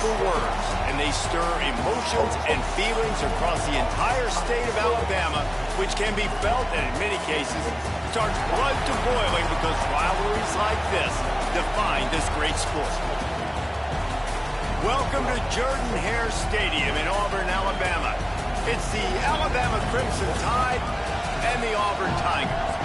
powerful words, and they stir emotions and feelings across the entire state of Alabama, which can be felt and in many cases starts blood to boiling because rivalries like this define this great sport. Welcome to Jordan-Hare Stadium in Auburn, Alabama. It's the Alabama Crimson Tide and the Auburn Tigers.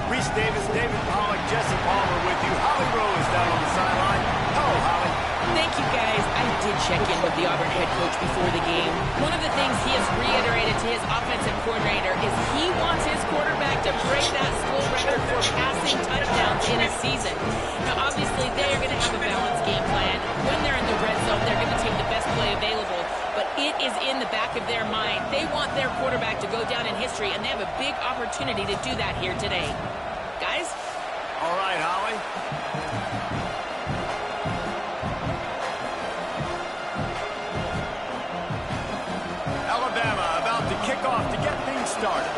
Reese Davis, David Pollack, Jesse Palmer with you. Holly Rowe is down on the sideline. Hello, Holly. Thank you, guys. I did check in with the Auburn head coach before the game. One of the things he has reiterated to his offensive coordinator is he wants his quarterback to break that school record for passing touchdowns in a season. Now, obviously, they are going to have a balanced game plan. When they're in the red zone, they're going to take the best play available. But it is in the back of their mind. They want their quarterback to go down in history, and they have a big opportunity to do that here today. Guys? All right, Holly. Alabama about to kick off to get things started.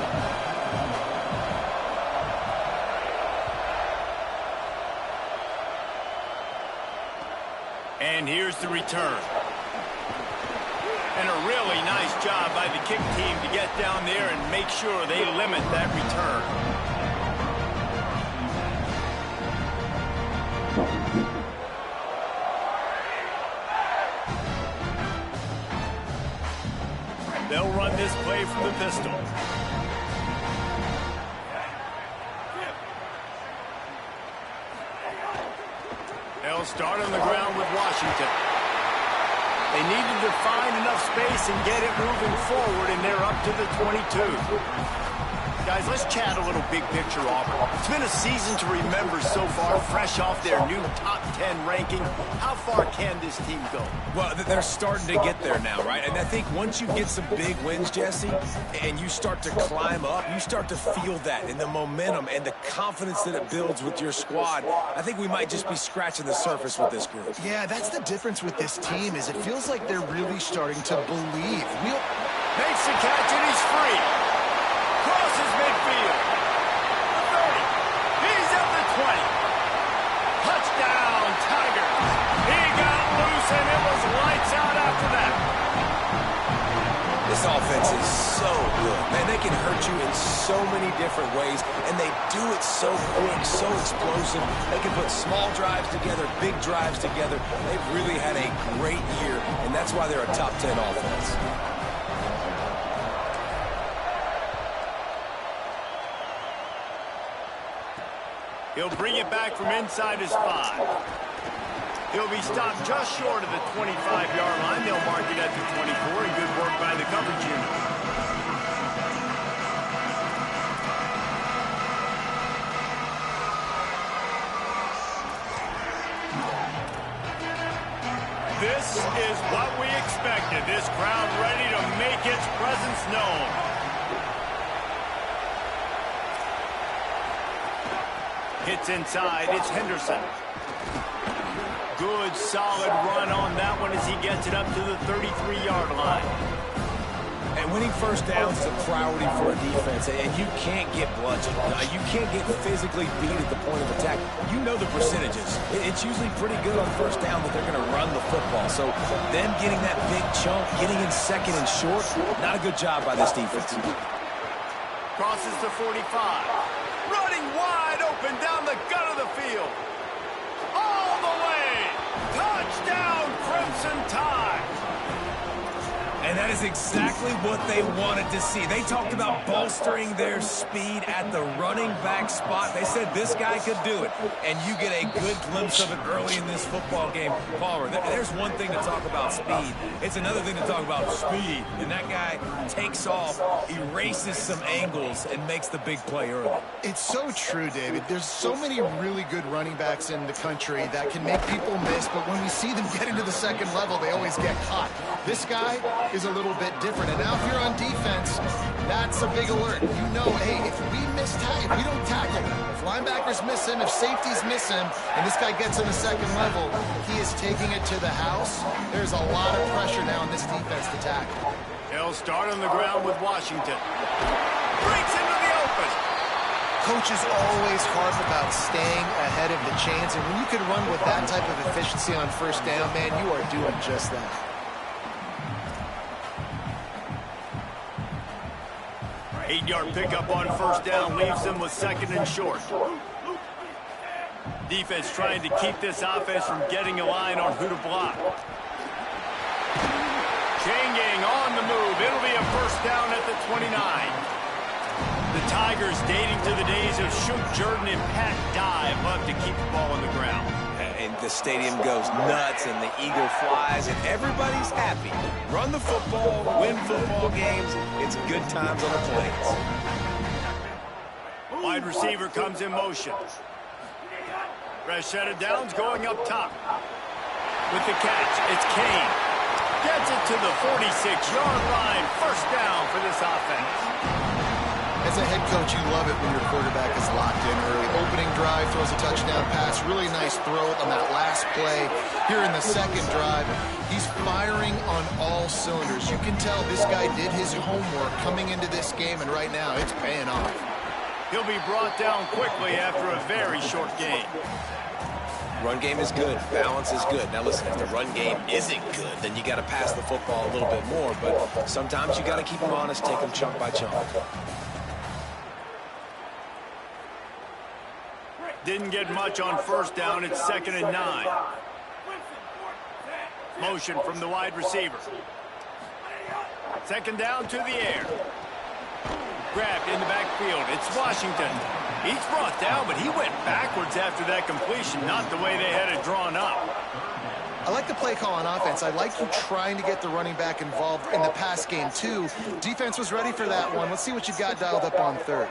And here's the return. And a really nice job by the kick team to get down there and make sure they limit that return. They'll run this play from the pistol. They'll start on the ground with Washington. They needed to find enough space and get it moving forward, and they're up to the 22. Guys, let's chat a little big picture, Auburn. It's been a season to remember so far, fresh off their new top 10 ranking. How far can this team go? Well, they're starting to get there now, right? And I think once you get some big wins, Jesse, and you start to climb up, you start to feel that and the momentum and the confidence that it builds with your squad. I think we might just be scratching the surface with this group. Yeah, that's the difference with this team is it feels like they're really starting to believe. Makes the catch and he's free. Crosses midfield. 30. He's at the 20. Touchdown, Tigers. He got loose and it was lights out after that. This offense is so good. Man, they can hurt you in so many different ways, and they do it so quick, so explosive. They can put small drives together, big drives together. They've really had a great year, and that's why they're a top 10 offense. He'll bring it back from inside his 5. He'll be stopped just short of the 25-yard line. They'll mark it at the 24, and good work by the coverage unit. This is what we expected. This crowd ready to make its presence known. Hits inside, it's Henderson. Good, solid run on that one as he gets it up to the 33-yard line. And winning first downs is a priority for a defense, and you can't get bludgeoned. You can't get physically beat at the point of attack. You know the percentages. It's usually pretty good on first down that they're going to run the football. So them getting that big chunk, getting in second and short, not a good job by this defense. Crosses to 45. Running wide open down the gut of the field. All the way. Touchdown, Crimson Tide. And that is exactly what they wanted to see. They talked about bolstering their speed at the running back spot. They said this guy could do it. And you get a good glimpse of it early in this football game. Palmer, there's one thing to talk about speed. It's another thing to talk about speed. And that guy takes off, erases some angles, and makes the big play early. It's so true, David. There's so many really good running backs in the country that can make people miss, but when we see them get into the second level, they always get caught. This guy is a little bit different. And now if you're on defense, that's a big alert. You know, hey, if we don't tackle him, if linebackers miss him, if safeties miss him, and this guy gets in the second level, he is taking it to the house. There's a lot of pressure now on this defense to tackle. He'll start on the ground with Washington. Breaks into the open. coaches always harp about staying ahead of the chains, and when you can run with that type of efficiency on first down, man, you are doing just that. Eight-yard pickup on first down leaves them with second and short. Defense trying to keep this offense from getting a line on who to block. Chain gang on the move. It'll be a first down at the 29. The Tigers, dating to the days of Shook Jordan and Pat Dye, love to keep the ball on the ground. And the stadium goes nuts, and the eagle flies, and everybody's happy. Run the football, win football games. It's good times on the plains. Wide receiver comes in motion. Rashad Downs going up top. With the catch, it's Kane. Gets it to the 46-yard line. First down for this offense. As a head coach, you love it when your quarterback is locked in early. Opening drive, throws a touchdown pass. Really nice throw on that last play. Here in the second drive, he's firing on all cylinders. You can tell this guy did his homework coming into this game, and right now it's paying off. He'll be brought down quickly after a very short game. Run game is good. Balance is good. Now listen, if the run game isn't good, then you got to pass the football a little bit more. But sometimes you got to keep them honest, take them chunk by chunk. Didn't get much on first down. It's second and 9. Motion from the wide receiver. Second down to the air. Grabbed in the backfield. It's Washington. He's brought down, but he went backwards after that completion, not the way they had it drawn up. I like the play call on offense. I like you trying to get the running back involved in the pass game, too. Defense was ready for that one. Let's see what you got dialed up on third.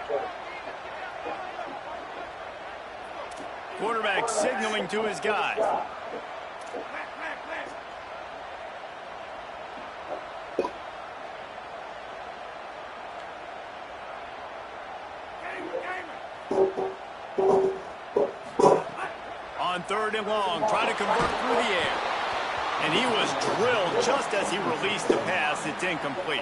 Quarterback signaling to his guys. On third and long, trying to convert through the air. And he was drilled just as he released the pass. It's incomplete.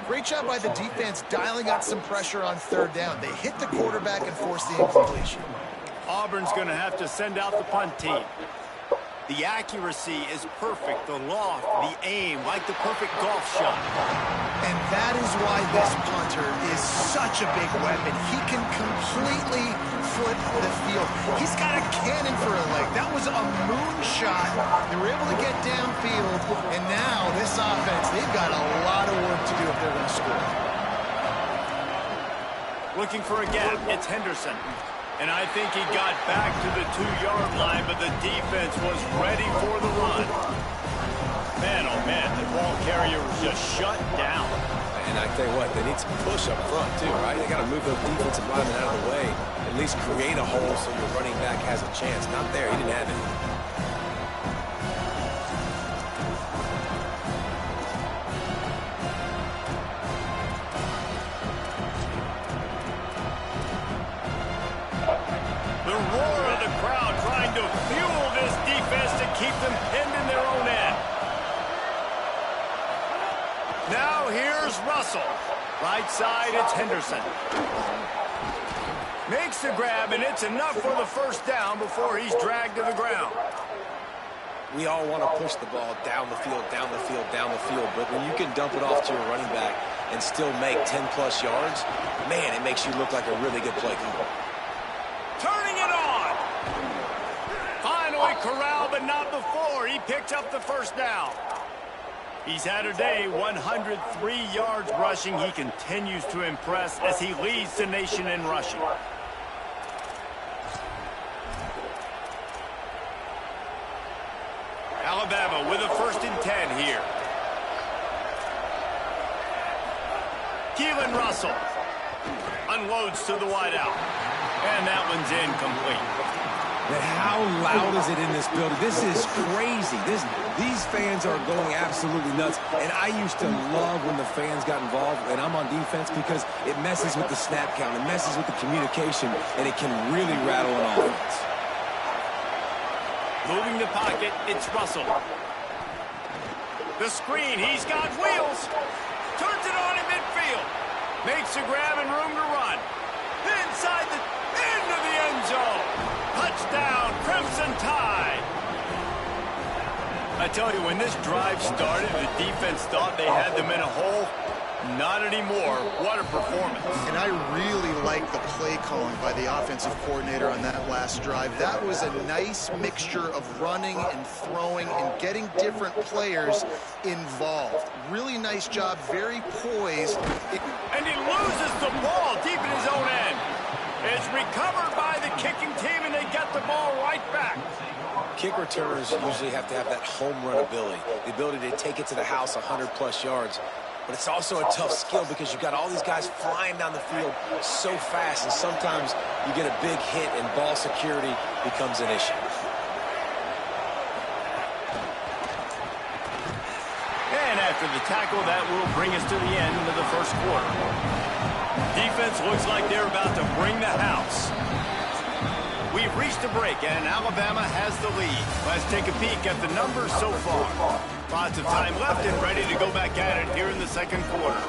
Great job by the defense dialing out some pressure on third down. They hit the quarterback and forced the incompletion. Auburn's going to have to send out the punt team. The accuracy is perfect. The loft, the aim, like the perfect golf shot. And that is why this punter is such a big weapon. He can completely flip the field. He's got a cannon for a leg. That was a moonshot. They were able to get downfield, and now this offense, they've got a lot of work to do if they're going to score. Looking for a gap. It's Henderson. And I think he got back to the 2-yard line, but the defense was ready for the run. Man, oh man, the ball carrier was just shut down. And I tell you what, they need some push up front too, right? They got to move those defensive linemen out of the way, at least create a hole so your running back has a chance. Not there, he didn't have it. The roar of the crowd trying to fuel this defense to keep them pinned in their own end. Now here's Russell. Right side, it's Henderson. Makes the grab, and it's enough for the first down before he's dragged to the ground. We all want to push the ball down the field, down the field, down the field, but when you can dump it off to your running back and still make 10-plus yards, man, it makes you look like a really good play caller. Turning it on. Finally corralled, but not before. He picked up the first down. He's had a day, 103 yards rushing. He continues to impress as he leads the nation in rushing. Alabama with a 1st and 10 here. Keelan Russell unloads to the wideout. And that one's incomplete. But how loud is it in this building? This is crazy. These fans are going absolutely nuts. And I used to love when the fans got involved, and I'm on defense, because it messes with the snap count. It messes with the communication, and it can really rattle an offense. Moving the pocket, it's Russell. The screen, he's got wheels. Turns it on in midfield. Makes a grab and room to run. Inside and tied. I tell you, when this drive started, the defense thought they had them in a hole. Not anymore. What a performance. And I really like the play calling by the offensive coordinator on that last drive. That was a nice mixture of running and throwing and getting different players involved. Really nice job, very poised. And he loses the ball deep in his own end. It's recovered by the kicking team, and they get the ball right back. Kick returners usually have to have that home run ability, the ability to take it to the house 100-plus yards. But it's also a tough skill because you've got all these guys flying down the field so fast, and sometimes you get a big hit and ball security becomes an issue. And after the tackle, that will bring us to the end of the first quarter. Defense looks like they're about to bring the house. We've reached a break, and Alabama has the lead. Let's take a peek at the numbers so far. Lots of time left and ready to go back at it here in the second quarter.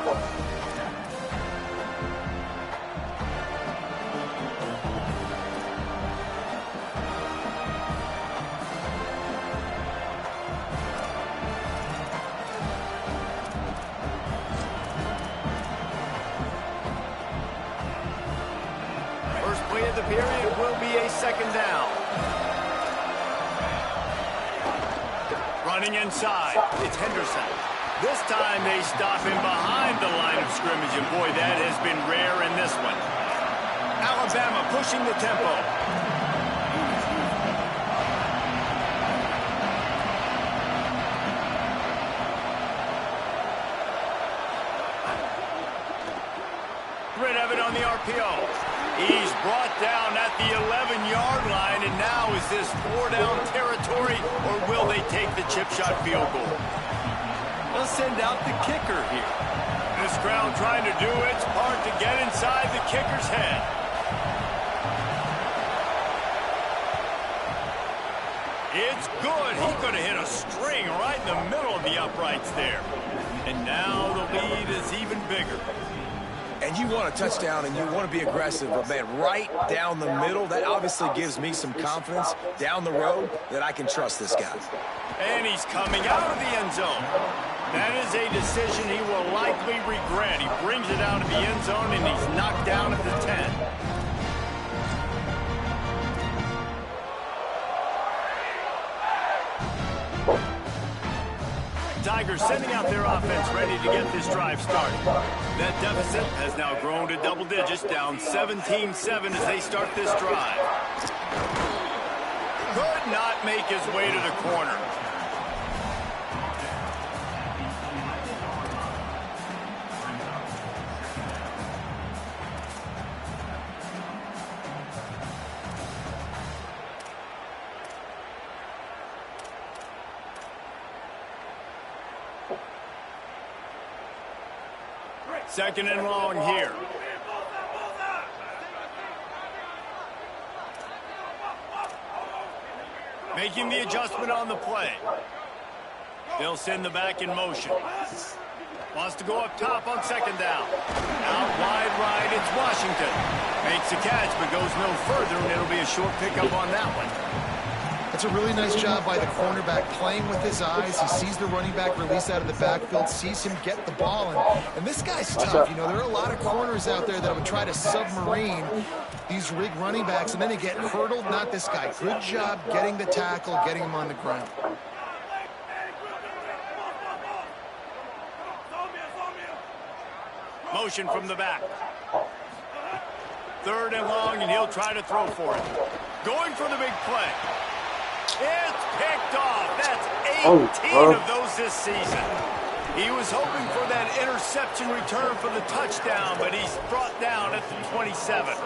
First play of the period will be a second down. Running inside, it's Henderson. This time they stop him behind the line of scrimmage, and boy, that has been rare in this one. Alabama pushing the tempo. Red Evan on the RPO. He's brought down at the 11-yard line, and now is this four-down territory, or will they take the chip shot field goal? They'll send out the kicker here. This crowd trying to do its part to get inside the kicker's head. It's good. He could have hit a string right in the middle of the uprights there. And now the lead is even bigger. And you want a touchdown and you want to be aggressive, but man, right down the middle, that obviously gives me some confidence down the road that I can trust this guy. And he's coming out of the end zone. That is a decision he will likely regret. He brings it out of the end zone and he's knocked down at the 10. Tigers sending out their offense ready to get this drive started. That deficit has now grown to double digits, down 17-7 as they start this drive. Could not make his way to the corner. Second and long here. Making the adjustment on the play. They'll send the back in motion. Wants to go up top on second down. Out wide right, it's Washington. Makes the catch, but goes no further, and it'll be a short pickup on that one. That's a really nice job by the cornerback, playing with his eyes. He sees the running back release out of the backfield, sees him get the ball. And this guy's tough. You know, there are a lot of corners out there that would try to submarine these rig running backs, and then they get hurdled. Not this guy. Good job getting the tackle, getting him on the ground. Motion from the back. Third and long, and he'll try to throw for it. Going for the big play. It's picked off. That's 18 of those this season. He was hoping for that interception return for the touchdown, but he's brought down at the 27.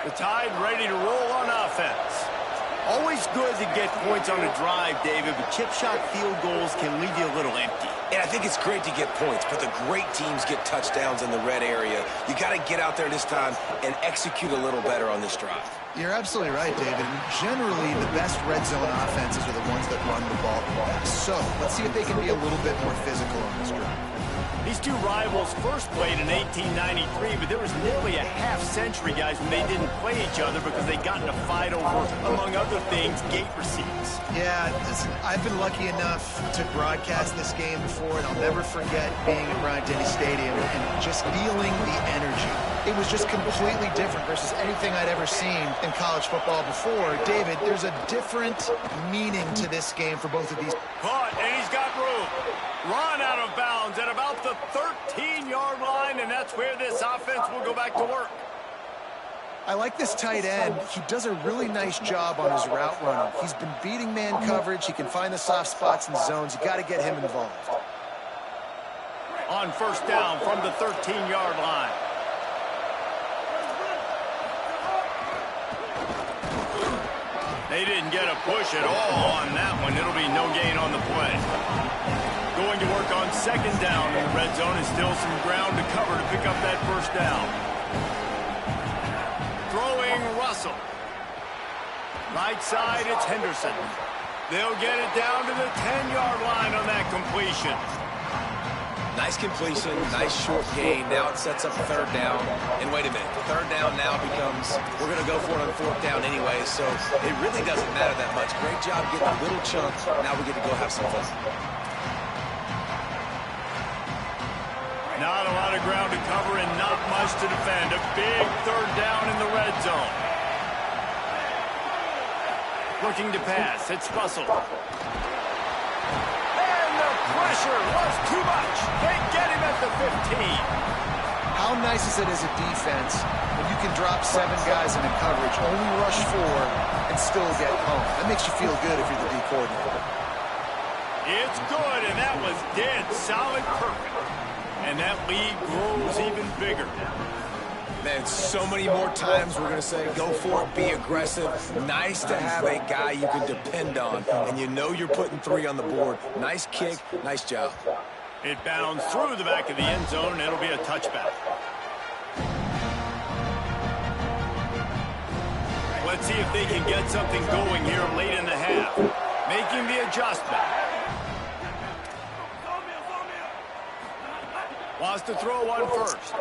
The Tide ready to roll on offense. Always good to get points on a drive, David, but chip shot field goals can leave you a little empty. And I think it's great to get points, but the great teams get touchdowns in the red area. You got to get out there this time and execute a little better on this drive. You're absolutely right, David. Generally, the best red zone offenses are the ones that run the ball best. So let's see if they can be a little bit more physical on this drive. These two rivals first played in 1893, but there was nearly a half-century, guys, when they didn't play each other because they got in a fight over, among other things, gate receipts. Yeah, listen, I've been lucky enough to broadcast this game before, and I'll never forget being at Bryant-Denny Stadium and just feeling the energy. It was just completely different versus anything I'd ever seen in college football before. David, there's a different meaning to this game for both of these. Caught, and he's got room. Run out of bounds at about the 13-yard line, and that's where this offense will go back to work. I like this tight end. He does a really nice job on his route running. He's been beating man coverage. He can find the soft spots and zones. You got to get him involved. On first down from the 13-yard line. They didn't get a push at all on that one. It'll be no gain on the play. Going to work on second down in the red zone, and still some ground to cover to pick up that first down. Throwing Russell. Right side, it's Henderson. They'll get it down to the 10-yard line on that completion. Nice completion, nice short gain. Now it sets up third down. And wait a minute, third down now becomes, we're going to go for it on fourth down anyway, so it really doesn't matter that much. Great job getting a little chunk. Now we get to go have some fun. Not a lot of ground to cover and not much to defend. A big third down in the red zone. Looking to pass. It's Russell. And the pressure was too much. They get him at the 15. How nice is it as a defense when you can drop 7 guys into coverage, only rush 4, and still get home? That makes you feel good if you're the D coordinator. It's good, and that was dead solid perfect. And that lead grows even bigger. Man, so many more times we're going to say, go for it, be aggressive. Nice to have a guy you can depend on, and you know you're putting 3 on the board. Nice kick, nice job. It bounds through the back of the end zone, and it'll be a touchback. Let's see if they can get something going here late in the half. Making the adjustment. Wants to throw one first.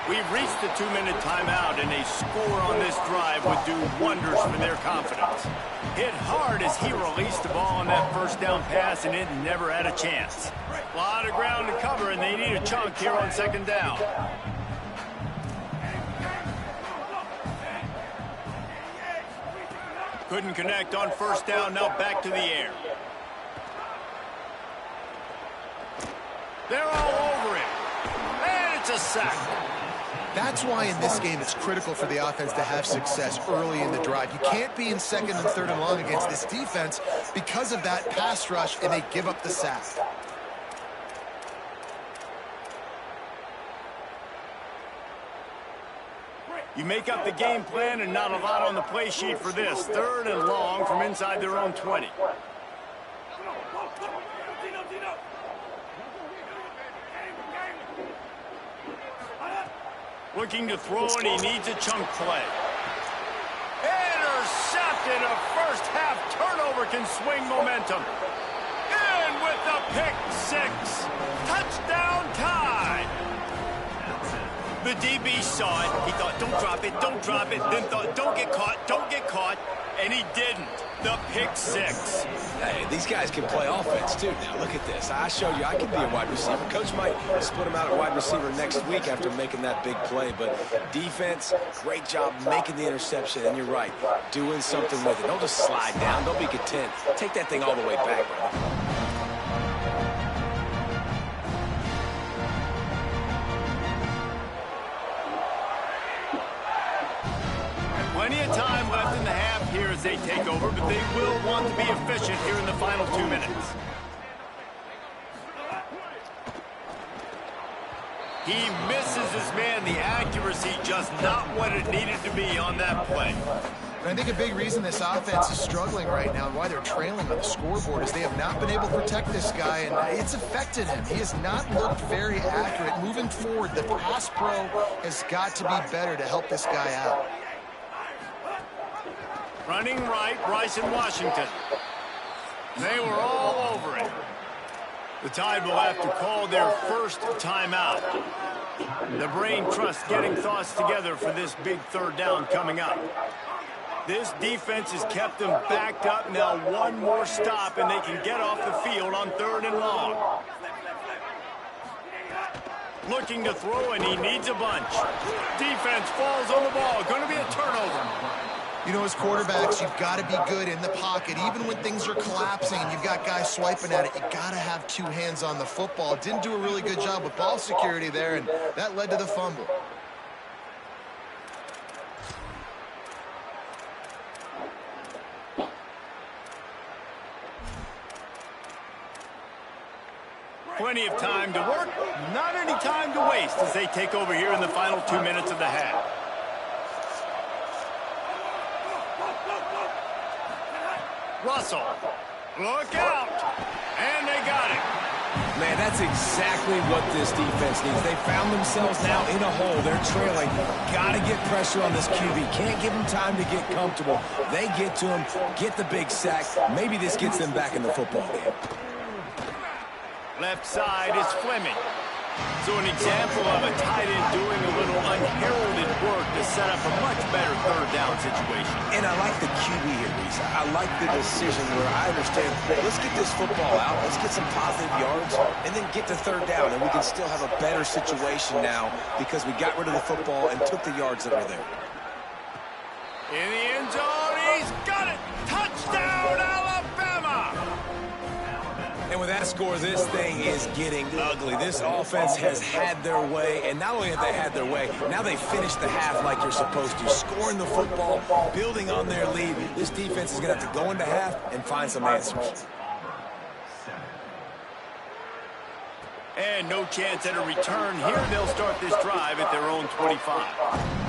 We've reached the 2-minute timeout, and a score on this drive would do wonders for their confidence. Hit hard as he released the ball on that first down pass, and it never had a chance. A lot of ground to cover, and they need a chunk here on second down. Couldn't connect on first down, now back to the air. They're all over him. And it's a sack. That's why in this game it's critical for the offense to have success early in the drive. You can't be in second and third and long against this defense because of that pass rush, and they give up the sack. You make up the game plan, and not a lot on the play sheet for this. Third and long from inside their own 20. Looking to throw, and he needs a chunk play. Intercepted. A first-half turnover can swing momentum. In with the pick 6. Touchdown tie. The DB saw it. He thought, don't drop it, don't drop it. Then thought, don't get caught, and he didn't. The pick 6. Hey, these guys can play offense, too. Now, look at this. I showed you I can be a wide receiver. Coach might split him out at wide receiver next week after making that big play. But defense, great job making the interception. And you're right, doing something with it. Don't just slide down. Don't be content. Take that thing all the way back, brother. Plenty of time left in the half here as they take over, but they will want to be efficient here in the final 2 minutes. He misses his man. The accuracy just not what it needed to be on that play. And I think a big reason this offense is struggling right now and why they're trailing on the scoreboard is they have not been able to protect this guy, and it's affected him. He has not looked very accurate. Moving forward, the pass pro has got to be better to help this guy out. Running right, Bryce and Washington. They were all over it. The Tide will have to call their first timeout. The brain trust getting thoughts together for this big third down coming up. This defense has kept them backed up. Now one more stop and they can get off the field on 3rd and long. Looking to throw, and he needs a bunch. Defense falls on the ball. Going to be a turnover. You know, as quarterbacks, you've got to be good in the pocket. Even when things are collapsing and you've got guys swiping at it, you got to have 2 hands on the football. Didn't do a really good job with ball security there, and that led to the fumble. Plenty of time to work, not any time to waste as they take over here in the final 2 minutes of the half. Russell, look out, and they got it. Man, that's exactly what this defense needs. They found themselves now in a hole. They're trailing. Got to get pressure on this QB. Can't give him time to get comfortable. They get to him, get the big sack. Maybe this gets them back in the football game. Left side is Fleming. So an example of a tight end doing a little unheralded work to set up a much better third down situation. And I like the QB here, Reese. I like the decision where I understand, let's get this football out, let's get some positive yards, and then get to 3rd down, and we can still have a better situation now because we got rid of the football and took the yards that were there. In the end zone, he's got it! Touchdown, Alabama! And with that score, this thing is getting ugly. This offense has had their way, and not only have they had their way, now they finished the half like you're supposed to, scoring the football, building on their lead. This defense is going to have to go into half and find some answers. And no chance at a return here. They'll start this drive at their own 25.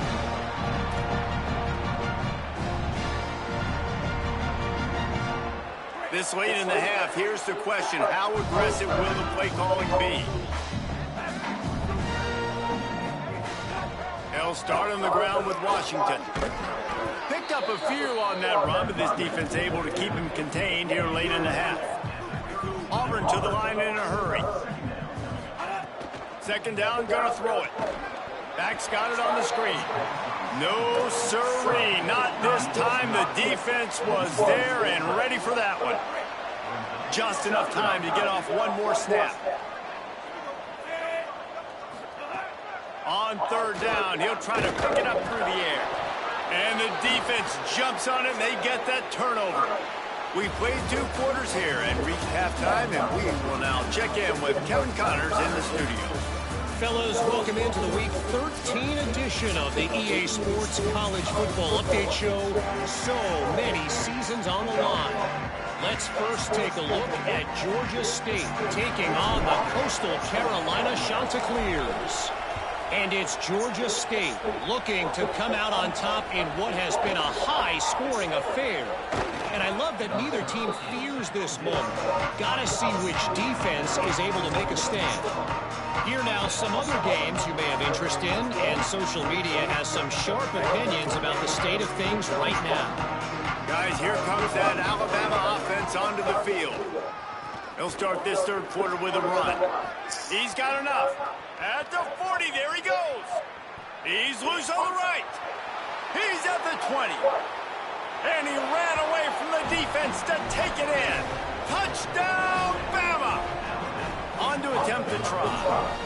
This late in the half, here's the question. How aggressive will the play calling be? They'll start on the ground with Washington. Picked up a few on that run, but this defense able to keep him contained here late in the half. Auburn to the line in a hurry. 2nd down, gonna throw it. Back's got it on the screen. No sirree, not this time. The defense was there and ready for that one. Just enough time to get off one more snap. On 3rd down, he'll try to pick it up through the air. And the defense jumps on it, and they get that turnover. We played 2 quarters here and reached halftime, and we will now check in with Kevin Connors in the studio. Fellas, welcome into the Week 13 edition of the EA Sports College Football Update Show. So many seasons on the line. Let's first take a look at Georgia State taking on the Coastal Carolina Chanticleers. And it's Georgia State looking to come out on top in what has been a high-scoring affair. And I love that neither team fears this moment. Gotta see which defense is able to make a stand. Here now, some other games you may have interest in, and social media has some sharp opinions about the state of things right now. Guys, here comes that Alabama offense onto the field. He'll start this 3rd quarter with a run. He's got enough. At the 40, there he goes. He's loose on the right. He's at the 20. And he ran away from the defense to take it in. Touchdown, Bama! On to attempt to try.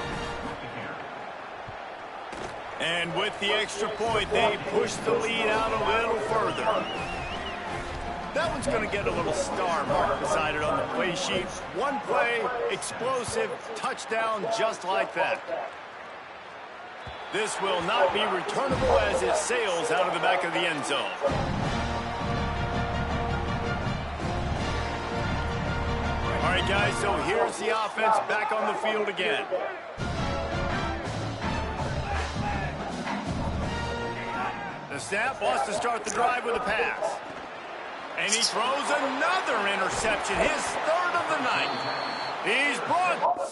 And with the extra point, they push the lead out a little further. That one's going to get a little star mark beside it on the play sheet. One play, explosive, touchdown just like that. This will not be returnable as it sails out of the back of the end zone. All right, guys, so here's the offense back on the field again. The snap, wants to start the drive with a pass. And he throws another interception, his third of the night. He's brought